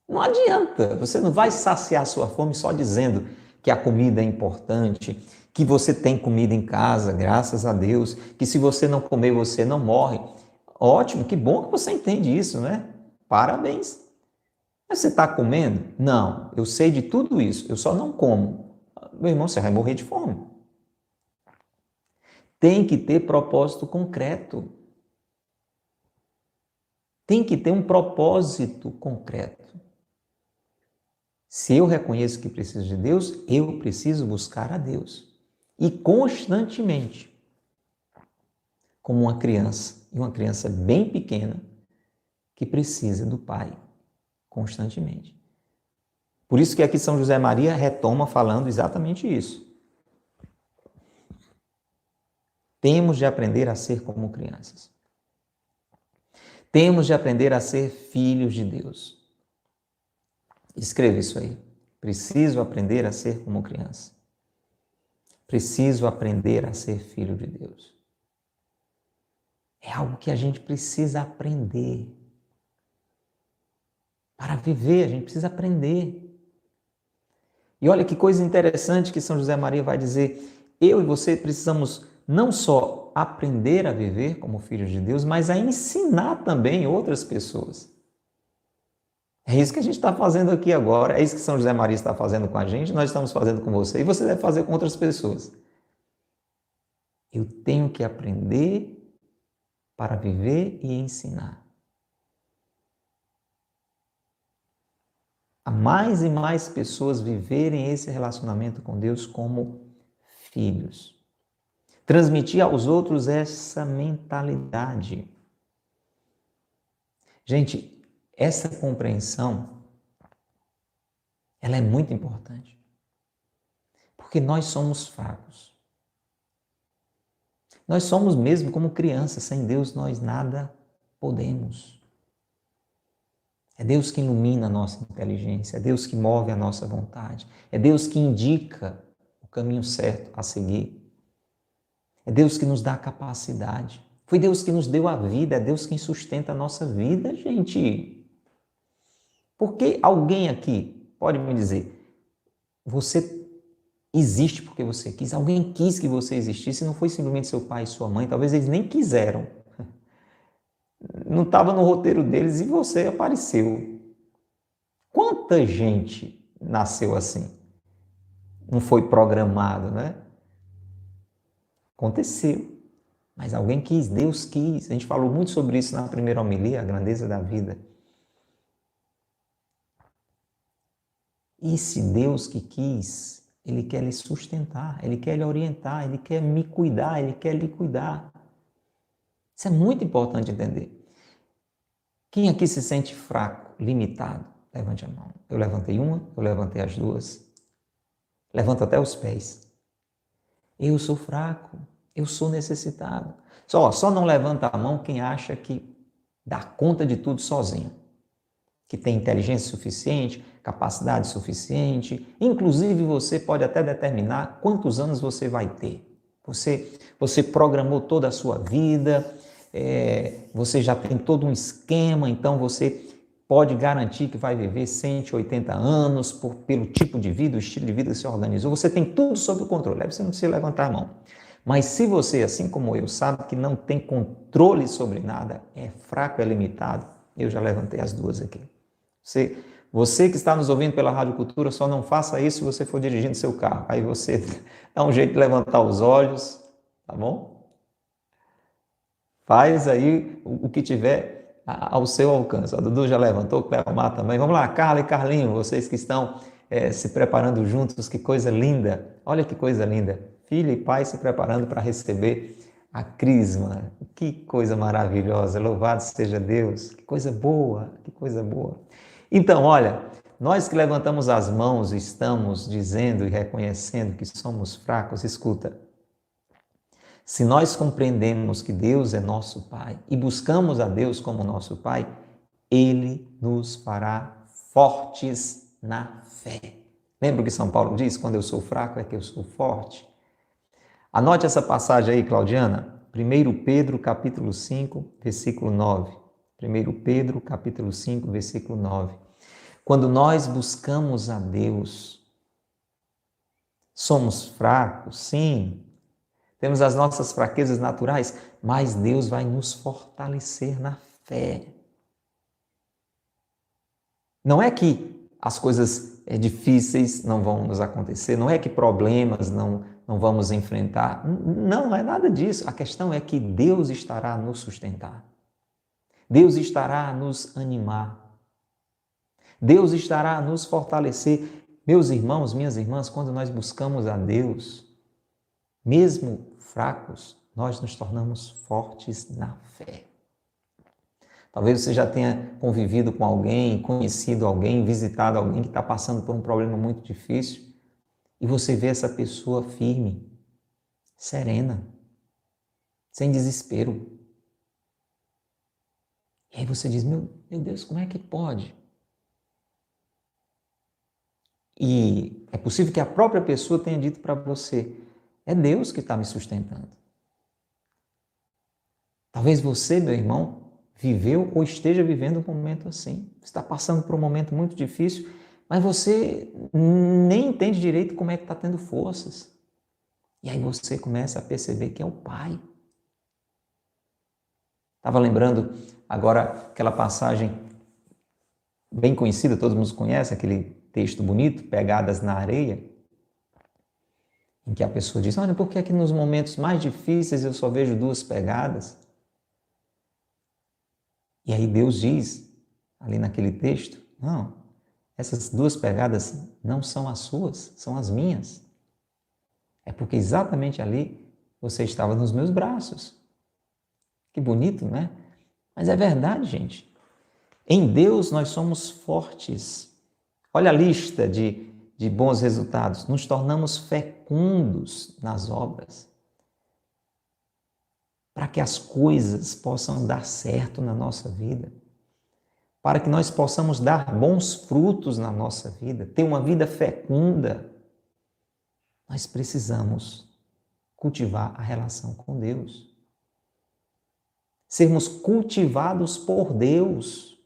A: Não adianta. Você não vai saciar sua fome só dizendo que a comida é importante, que você tem comida em casa, graças a Deus, que se você não comer, você não morre. Ótimo, que bom que você entende isso, né? Parabéns. Mas você está comendo? Não, eu sei de tudo isso, eu só não como. Meu irmão, você vai morrer de fome. Tem que ter propósito concreto. Tem que ter um propósito concreto. Se eu reconheço que preciso de Deus, eu preciso buscar a Deus. E constantemente, como uma criança, e uma criança bem pequena, que precisa do Pai, constantemente. Por isso que aqui São José Maria retoma falando exatamente isso. Temos de aprender a ser como crianças. Temos de aprender a ser filhos de Deus. Escreva isso aí. Preciso aprender a ser como criança. Preciso aprender a ser filho de Deus. É algo que a gente precisa aprender. Para viver, a gente precisa aprender. E olha que coisa interessante que São José Maria vai dizer. Eu e você precisamos não só aprender a viver como filhos de Deus, mas a ensinar também outras pessoas. É isso que a gente está fazendo aqui agora, é isso que São José Maria está fazendo com a gente, nós estamos fazendo com você, e você deve fazer com outras pessoas. Eu tenho que aprender para viver e ensinar. A mais e mais pessoas viverem esse relacionamento com Deus como filhos. Transmitir aos outros essa mentalidade. Gente, essa compreensão, ela é muito importante. Porque nós somos fracos. Nós somos mesmo como crianças, sem Deus nós nada podemos. É Deus que ilumina a nossa inteligência, é Deus que move a nossa vontade, é Deus que indica o caminho certo a seguir. É Deus que nos dá a capacidade. Foi Deus que nos deu a vida, é Deus quem sustenta a nossa vida, gente. Porque alguém aqui pode me dizer, você existe porque você quis, alguém quis que você existisse, não foi simplesmente seu pai e sua mãe, talvez eles nem quiseram. Não estava no roteiro deles e você apareceu. Quanta gente nasceu assim? Não foi programado, né? Aconteceu. Mas alguém quis, Deus quis. A gente falou muito sobre isso na primeira homilia, a grandeza da vida. E se Deus que quis, Ele quer lhe sustentar, Ele quer lhe orientar, Ele quer me cuidar, Ele quer lhe cuidar. Isso é muito importante entender. Quem aqui se sente fraco, limitado? Levante a mão. Eu levantei uma, eu levantei as duas. Levanto até os pés. Eu sou fraco, eu sou necessitado. Só não levanta a mão quem acha que dá conta de tudo sozinho. Que tem inteligência suficiente, capacidade suficiente. Inclusive, você pode até determinar quantos anos você vai ter. Você programou toda a sua vida, você já tem todo um esquema, então você pode garantir que vai viver 180 anos pelo tipo de vida, o estilo de vida que você organizou. Você tem tudo sob o controle, aí você não precisa levantar a mão. Mas se você, assim como eu, sabe que não tem controle sobre nada, é fraco, é limitado, eu já levantei as duas aqui. Você que está nos ouvindo pela Rádio Cultura, só não faça isso se você for dirigindo seu carro. Aí você dá um jeito de levantar os olhos, tá bom? Faz aí o que tiver ao seu alcance. A Dudu já levantou, o Cleomar também. Vamos lá, Carla e Carlinho, vocês que estão se preparando juntos, que coisa linda. Olha que coisa linda. Filho e pai se preparando para receber a crisma. Que coisa maravilhosa. Louvado seja Deus. Que coisa boa, que coisa boa. Então, olha, nós que levantamos as mãos e estamos dizendo e reconhecendo que somos fracos, escuta. Se nós compreendemos que Deus é nosso Pai e buscamos a Deus como nosso Pai, Ele nos fará fortes na fé. Lembra o que São Paulo diz? Quando eu sou fraco é que eu sou forte. Anote essa passagem aí, Claudiana. 1 Pedro, capítulo 5, versículo 9. 1 Pedro, capítulo 5, versículo 9. Quando nós buscamos a Deus, somos fracos, sim, temos as nossas fraquezas naturais, mas Deus vai nos fortalecer na fé. Não é que as coisas difíceis não vão nos acontecer, não é que problemas não vamos enfrentar, não é nada disso. A questão é que Deus estará a nos sustentar, Deus estará a nos animar, Deus estará a nos fortalecer. Meus irmãos, minhas irmãs, quando nós buscamos a Deus, mesmo fracos, nós nos tornamos fortes na fé. Talvez você já tenha convivido com alguém, conhecido alguém, visitado alguém que está passando por um problema muito difícil e você vê essa pessoa firme, serena, sem desespero. E aí você diz, meu Deus, como é que pode? E é possível que a própria pessoa tenha dito para você, é Deus que está me sustentando. Talvez você, meu irmão, viveu ou esteja vivendo um momento assim. Está passando por um momento muito difícil, mas você nem entende direito como é que está tendo forças. E aí você começa a perceber que é o Pai. Estava lembrando agora aquela passagem bem conhecida, todo mundo conhece, aquele texto bonito, Pegadas na Areia, em que a pessoa diz, olha, por que é que nos momentos mais difíceis eu só vejo duas pegadas? E aí Deus diz, ali naquele texto, não, essas duas pegadas não são as suas, são as minhas. É porque exatamente ali você estava nos meus braços. Que bonito, não é? Mas é verdade, gente. Em Deus nós somos fortes. Olha a lista de bons resultados. Nos tornamos fecundos nas obras. Para que as coisas possam dar certo na nossa vida. Para que nós possamos dar bons frutos na nossa vida. Ter uma vida fecunda. Nós precisamos cultivar a relação com Deus. Sermos cultivados por Deus.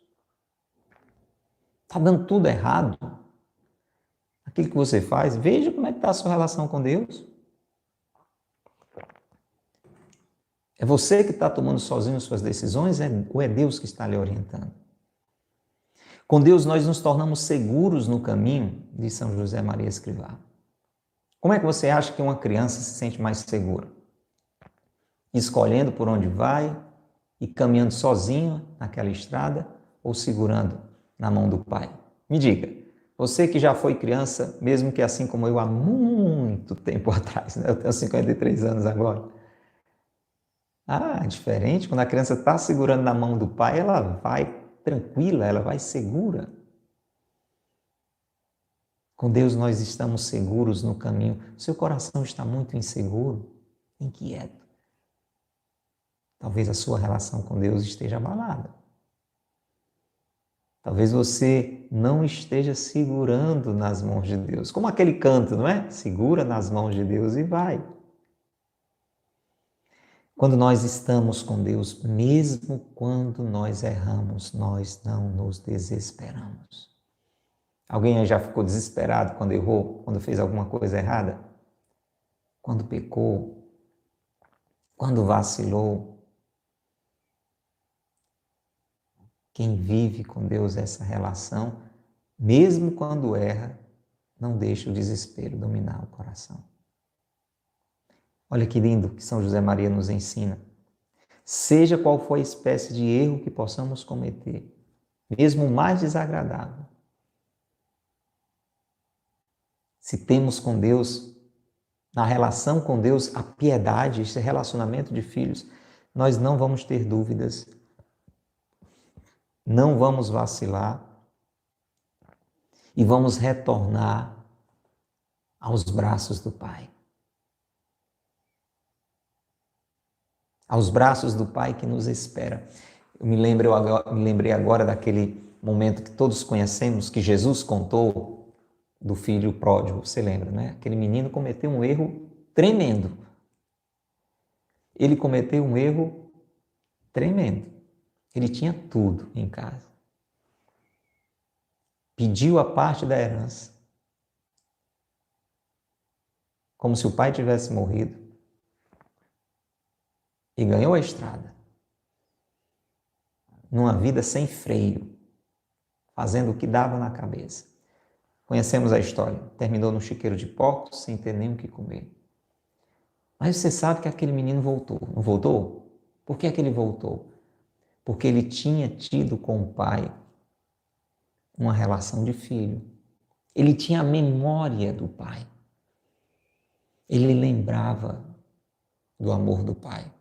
A: Está dando tudo errado. Aquilo que você faz, veja como é que está a sua relação com Deus. É você que está tomando sozinho suas decisões ou é Deus que está lhe orientando? Com Deus nós nos tornamos seguros no caminho, diz São José Maria Escrivá. Como é que você acha que uma criança se sente mais segura? Escolhendo por onde vai e caminhando sozinho naquela estrada ou segurando na mão do pai? Me diga, você que já foi criança, mesmo que assim como eu há muito tempo atrás, né? Eu tenho 53 anos agora. Diferente, quando a criança está segurando na mão do pai, ela vai tranquila, ela vai segura. Com Deus nós estamos seguros no caminho. Seu coração está muito inseguro, inquieto. Talvez a sua relação com Deus esteja abalada. Talvez você não esteja segurando nas mãos de Deus. Como aquele canto, não é? Segura nas mãos de Deus e vai. Quando nós estamos com Deus, mesmo quando nós erramos, nós não nos desesperamos. Alguém aí já ficou desesperado quando errou, quando fez alguma coisa errada? Quando pecou? Quando vacilou? Quem vive com Deus essa relação, mesmo quando erra, não deixa o desespero dominar o coração. Olha que lindo que São José Maria nos ensina. Seja qual for a espécie de erro que possamos cometer, mesmo o mais desagradável, se temos com Deus, na relação com Deus, a piedade, esse relacionamento de filhos, nós não vamos ter dúvidas, não vamos vacilar e vamos retornar aos braços do Pai. Aos braços do Pai que nos espera. Eu me lembrei agora daquele momento que todos conhecemos, que Jesus contou do filho pródigo, você lembra, né? Aquele menino cometeu um erro tremendo. Ele cometeu um erro tremendo. Ele tinha tudo em casa. Pediu a parte da herança, como se o pai tivesse morrido, e ganhou a estrada, numa vida sem freio, fazendo o que dava na cabeça. Conhecemos a história, terminou no chiqueiro de porcos, sem ter nem o que comer. Mas você sabe que aquele menino voltou, não voltou? Por que é que ele voltou? Porque ele tinha tido com o pai uma relação de filho. Ele tinha a memória do pai. Ele lembrava do amor do pai.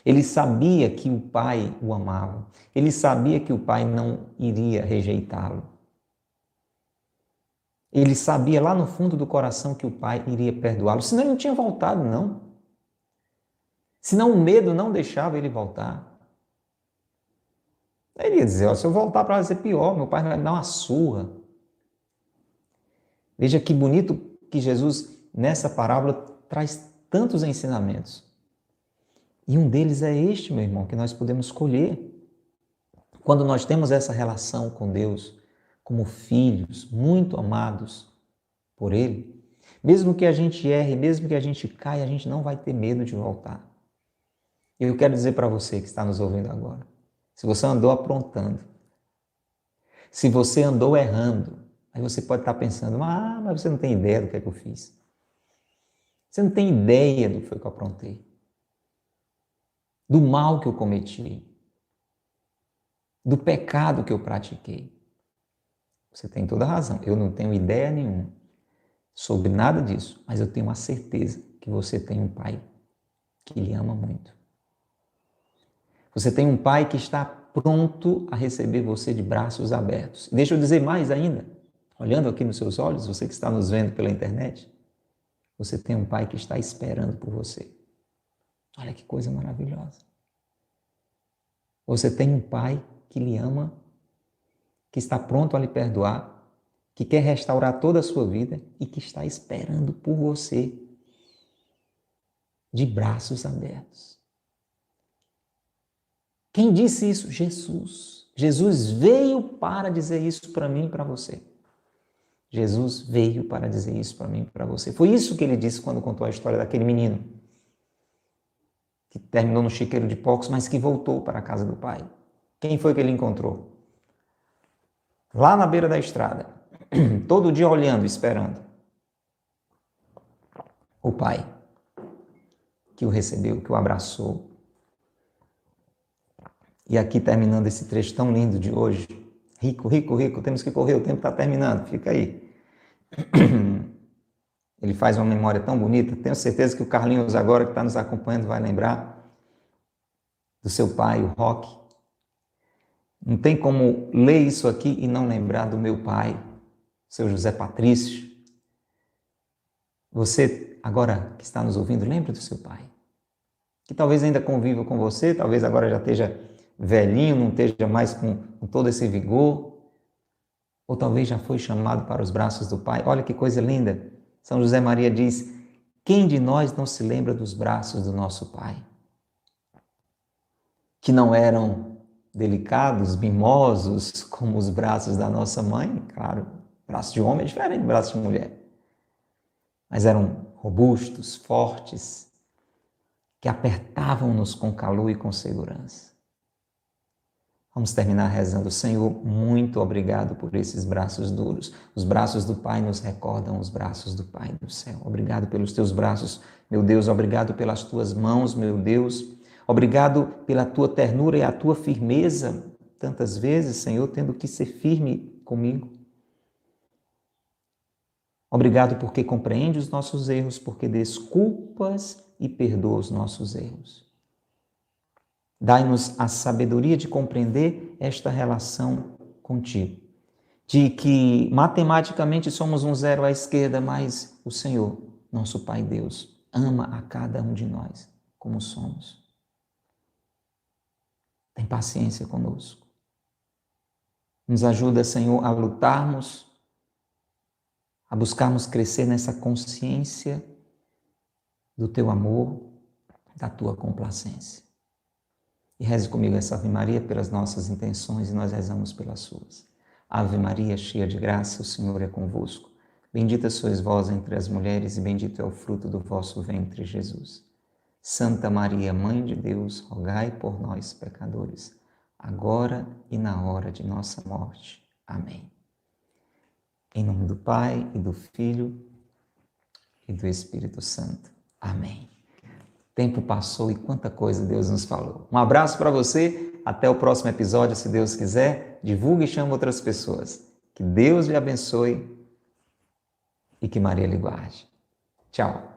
A: Ele sabia que o pai o amava. Ele sabia que o pai não iria rejeitá-lo. Ele sabia lá no fundo do coração que o pai iria perdoá-lo. Senão ele não tinha voltado, não. Senão o medo não deixava ele voltar. Ele ia dizer, ó, se eu voltar para lá vai ser pior, meu pai vai me dar uma surra. Veja que bonito que Jesus, nessa parábola, traz tantos ensinamentos. E um deles é este, meu irmão, que nós podemos escolher. Quando nós temos essa relação com Deus, como filhos muito amados por Ele, mesmo que a gente erre, mesmo que a gente caia, a gente não vai ter medo de voltar. E eu quero dizer para você que está nos ouvindo agora, se você andou aprontando, se você andou errando, aí você pode estar pensando, mas você não tem ideia do que é que eu fiz. Você não tem ideia do que foi que eu aprontei, do mal que eu cometi, do pecado que eu pratiquei. Você tem toda a razão, eu não tenho ideia nenhuma sobre nada disso, mas eu tenho a certeza que você tem um pai que lhe ama muito. Você tem um pai que está pronto a receber você de braços abertos. Deixa eu dizer mais ainda, olhando aqui nos seus olhos, você que está nos vendo pela internet, você tem um pai que está esperando por você. Olha que coisa maravilhosa. Você tem um pai que lhe ama, que está pronto a lhe perdoar, que quer restaurar toda a sua vida e que está esperando por você de braços abertos. Quem disse isso? Jesus. Jesus veio para dizer isso para mim e para você. Jesus veio para dizer isso para mim e para você. Foi isso que ele disse quando contou a história daquele menino que terminou no chiqueiro de porcos, mas que voltou para a casa do pai. Quem foi que ele encontrou? Lá na beira da estrada, todo dia olhando, esperando. O pai que o recebeu, que o abraçou. E aqui terminando esse trecho tão lindo de hoje, rico, rico, rico, temos que correr, o tempo está terminando, fica aí. Ele faz uma memória tão bonita, tenho certeza que o Carlinhos agora que está nos acompanhando vai lembrar do seu pai, o Roque. Não tem como ler isso aqui e não lembrar do meu pai, seu José Patrício. Você agora que está nos ouvindo, lembre do seu pai, que talvez ainda conviva com você, talvez agora já esteja velhinho, não esteja mais com todo esse vigor, ou talvez já foi chamado para os braços do pai. Olha que coisa linda. São José Maria diz, quem de nós não se lembra dos braços do nosso pai? Que não eram delicados, mimosos, como os braços da nossa mãe, claro, braço de homem é diferente do braço de mulher, mas eram robustos, fortes, que apertavam-nos com calor e com segurança. Vamos terminar rezando. Senhor, muito obrigado por esses braços duros. Os braços do Pai nos recordam os braços do Pai do céu. Obrigado pelos teus braços, meu Deus. Obrigado pelas tuas mãos, meu Deus. Obrigado pela tua ternura e a tua firmeza. Tantas vezes, Senhor, tendo que ser firme comigo. Obrigado porque compreende os nossos erros, porque desculpas e perdoa os nossos erros. Dai-nos a sabedoria de compreender esta relação contigo, de que matematicamente somos um zero à esquerda, mas o Senhor, nosso Pai Deus, ama a cada um de nós como somos. Tem paciência conosco. Nos ajuda, Senhor, a lutarmos, a buscarmos crescer nessa consciência do teu amor, da tua complacência. E reze comigo essa Ave Maria pelas nossas intenções e nós rezamos pelas suas. Ave Maria, cheia de graça, o Senhor é convosco. Bendita sois vós entre as mulheres e bendito é o fruto do vosso ventre, Jesus. Santa Maria, Mãe de Deus, rogai por nós, pecadores, agora e na hora de nossa morte. Amém. Em nome do Pai, e do Filho, e do Espírito Santo. Amém. O tempo passou e quanta coisa Deus nos falou. Um abraço para você, até o próximo episódio, se Deus quiser. Divulgue e chame outras pessoas. Que Deus lhe abençoe e que Maria lhe guarde. Tchau.